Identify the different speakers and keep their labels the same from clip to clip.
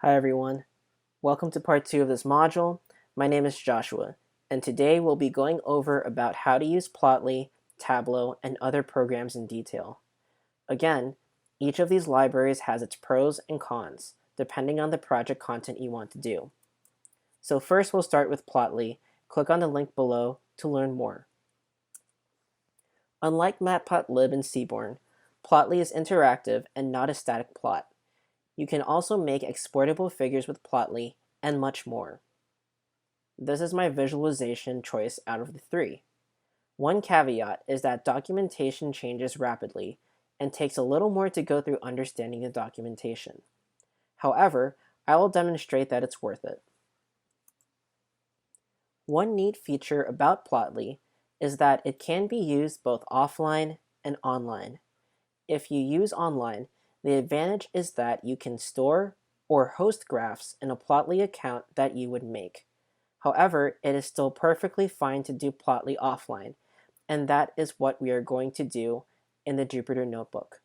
Speaker 1: Hi everyone, welcome to part 2 of this module. My name is Joshua, and today we'll be going over about how to use Plotly, Tableau, and other programs in detail. Again, each of these libraries has its pros and cons, depending on the project content you want to do. So first we'll start with Plotly. Click on the link below to learn more. Unlike Matplotlib and Seaborn, Plotly is interactive and not a static plot. You can also make exportable figures with Plotly, and much more. This is my visualization choice out of the 3. One caveat is that documentation changes rapidly and takes a little more to go through understanding the documentation. However, I will demonstrate that it's worth it. One neat feature about Plotly is that it can be used both offline and online. If you use online, the advantage is that you can store or host graphs in a Plotly account that you would make. However, it is still perfectly fine to do Plotly offline, and that is what we are going to do in the Jupyter Notebook.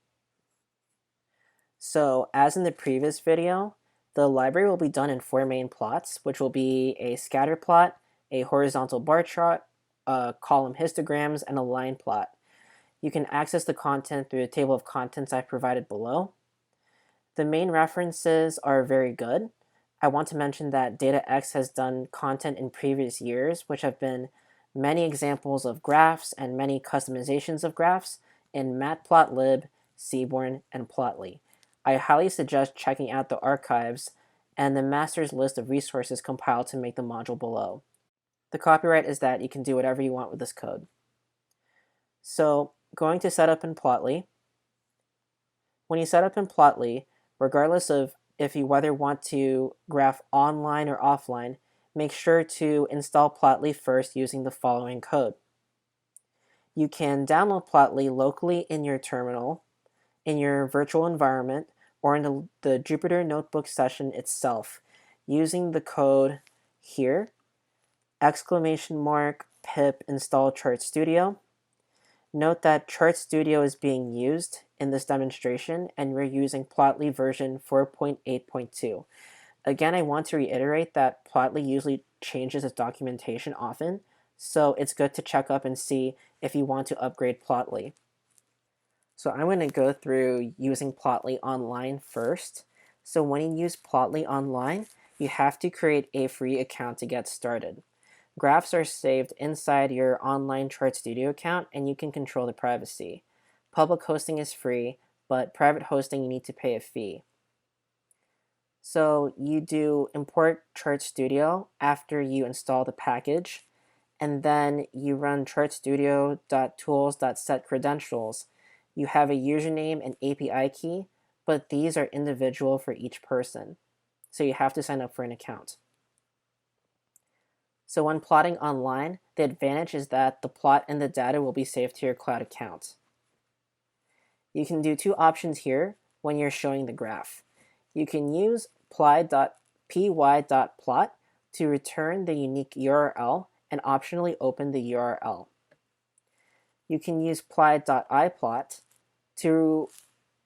Speaker 1: So, as in the previous video, the library will be done in 4 main plots, which will be a scatter plot, a horizontal bar chart, column histograms, and a line plot. You can access the content through the table of contents I've provided below. The main references are very good. I want to mention that DataX has done content in previous years, which have been many examples of graphs and many customizations of graphs in Matplotlib, Seaborn, and Plotly. I highly suggest checking out the archives and the master's list of resources compiled to make the module below. The copyright is that you can do whatever you want with this code. So, going to set up in Plotly. When you set up in Plotly, regardless of if you whether want to graph online or offline, make sure to install Plotly first using the following code. You can download Plotly locally in your terminal, in your virtual environment, or in the Jupyter Notebook session itself using the code here, !pip install Chart Studio. Note that Chart Studio is being used in this demonstration, and we're using Plotly version 4.8.2. Again, I want to reiterate that Plotly usually changes its documentation often, so it's good to check up and see if you want to upgrade Plotly. So I'm going to go through using Plotly online first. So when you use Plotly online, you have to create a free account to get started. Graphs are saved inside your online Chart Studio account, and you can control the privacy. Public hosting is free, but private hosting you need to pay a fee. So you do import Chart Studio after you install the package, and then you run chartstudio.tools.setCredentials. You have a username and API key, but these are individual for each person, so you have to sign up for an account. So when plotting online, the advantage is that the plot and the data will be saved to your cloud account. You can do 2 options here when you're showing the graph. You can use py.plot to return the unique URL and optionally open the URL. You can use ply.iplot to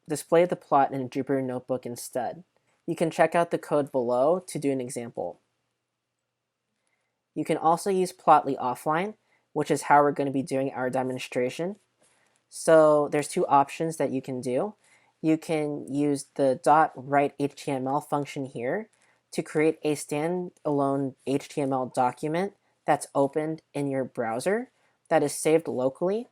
Speaker 1: display the plot in a Jupyter Notebook instead. You can check out the code below to do an example. You can also use Plotly offline, which is how we're going to be doing our demonstration. So there's 2 options that you can do. You can use the .write.html function here to create a standalone HTML document that's opened in your browser that is saved locally.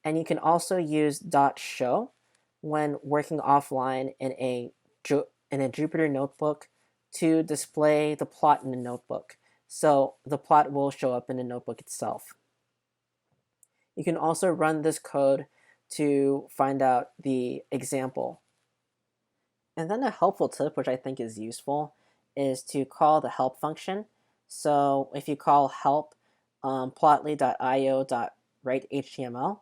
Speaker 1: And you can also use .show when working offline in a Jupyter Notebook to display the plot in the notebook. So the plot will show up in the notebook itself. You can also run this code to find out the example. And then a helpful tip, which I think is useful, is to call the help function. So if you call help plotly.io.write.html,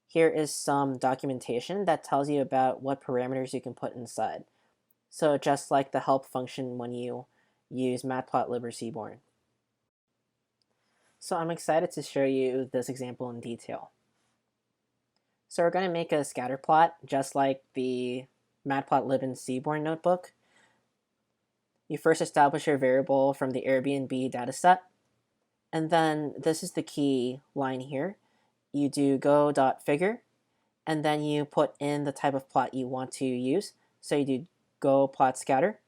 Speaker 1: here is some documentation that tells you about what parameters you can put inside. So just like the help function when you use Matplotlib or Seaborn. So I'm excited to show you this example in detail. So we're going to make a scatter plot just like the Matplotlib and Seaborn notebook. You first establish your variable from the Airbnb dataset, and then this is the key line here. You do go.figure, and then you put in the type of plot you want to use. So you do go plot scatter,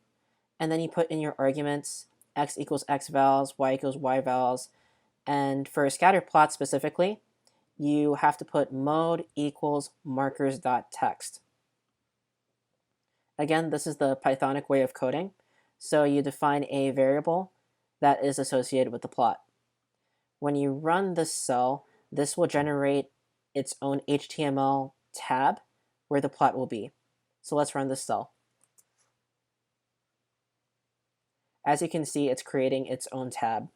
Speaker 1: and then you put in your arguments x equals x vals, y equals y vals, and for a scatter plot specifically, you have to put mode equals markers.text. Again, this is the Pythonic way of coding. So you define a variable that is associated with the plot. When you run this cell, this will generate its own HTML tab where the plot will be. So let's run this cell. As you can see, it's creating its own tab.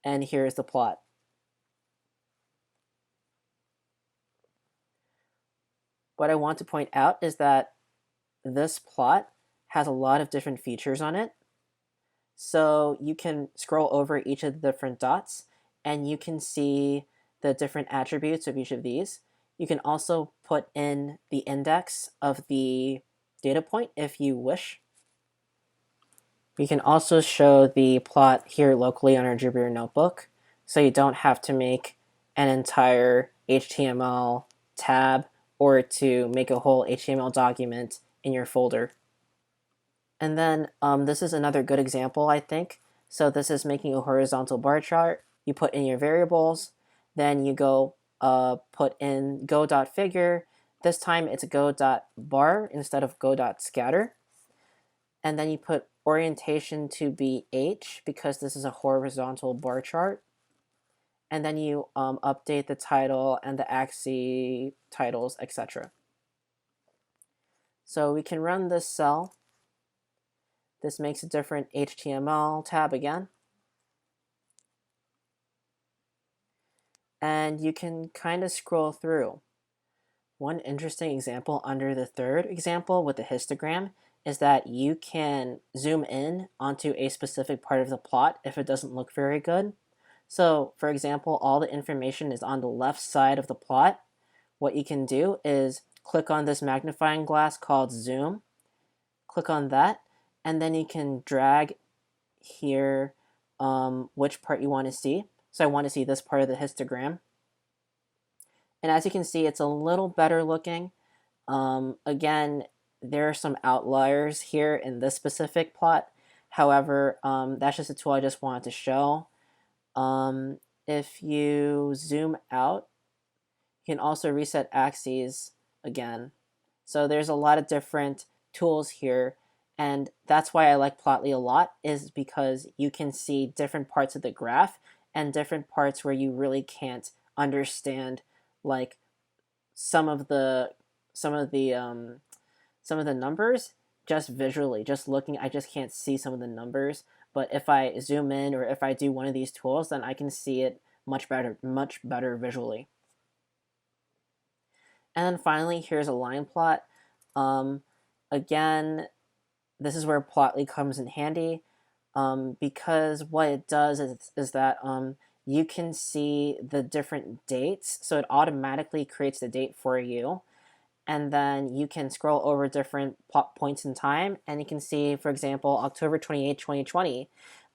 Speaker 1: And here's the plot. What I want to point out is that this plot has a lot of different features on it. So you can scroll over each of the different dots and you can see the different attributes of each of these. You can also put in the index of the data point if you wish. We can also show the plot here locally on our Jupyter notebook, so you don't have to make an entire HTML tab or to make a whole HTML document in your folder. And then this is another good example, I think. So this is making a horizontal bar chart. You put in your variables, then you go put in go.figure. This time it's go.bar instead of go.scatter. And then you put orientation to be H because this is a horizontal bar chart. And then you update the title and the axis titles, etc. So we can run this cell. This makes a different HTML tab again. And you can kind of scroll through. One interesting example under the third example with the histogram is that you can zoom in onto a specific part of the plot if it doesn't look very good. So, for example, all the information is on the left side of the plot. What you can do is click on this magnifying glass called zoom, click on that, and then you can drag here which part you want to see. So I want to see this part of the histogram. And as you can see, it's a little better looking. Again, there are some outliers here in this specific plot. However, that's just a tool I just wanted to show. If you zoom out, you can also reset axes again. So there's a lot of different tools here. And that's why I like Plotly a lot, is because you can see different parts of the graph and different parts where you really can't understand, like some of the numbers just visually, just looking. I just can't see some of the numbers. But if I zoom in or if I do one of these tools, then I can see it much better visually. And then finally, here's a line plot. Again, this is where Plotly comes in handy because what it does is that you can see the different dates. So it automatically creates the date for you. And then you can scroll over different plot points in time. And you can see, for example, October 28, 2020,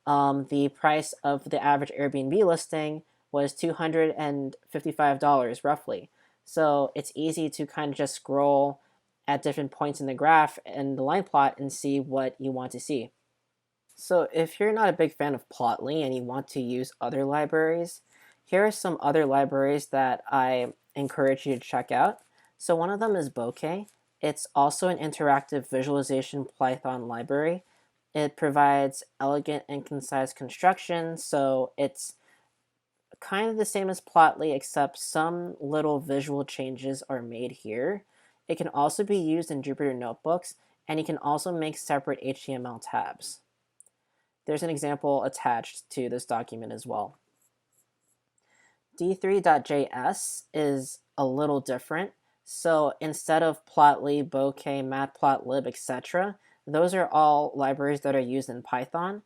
Speaker 1: the price of the average Airbnb listing was $255 roughly. So it's easy to kind of just scroll at different points in the graph and the line plot and see what you want to see. So if you're not a big fan of Plotly and you want to use other libraries, here are some other libraries that I encourage you to check out. So one of them is Bokeh. It's also an interactive visualization Python library. It provides elegant and concise construction, so it's kind of the same as Plotly, except some little visual changes are made here. It can also be used in Jupyter notebooks, and you can also make separate HTML tabs. There's an example attached to this document as well. D3.js is a little different. So instead of Plotly, Bokeh, Matplotlib, etc., those are all libraries that are used in Python.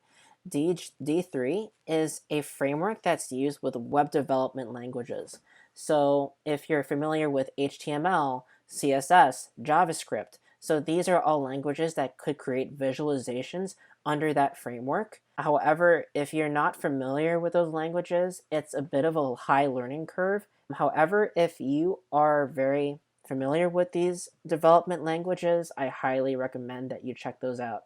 Speaker 1: D3 is a framework that's used with web development languages. So if you're familiar with HTML, CSS, JavaScript, so these are all languages that could create visualizations under that framework. However, if you're not familiar with those languages, it's a bit of a high learning curve. However, if you are very familiar with these development languages, I highly recommend that you check those out.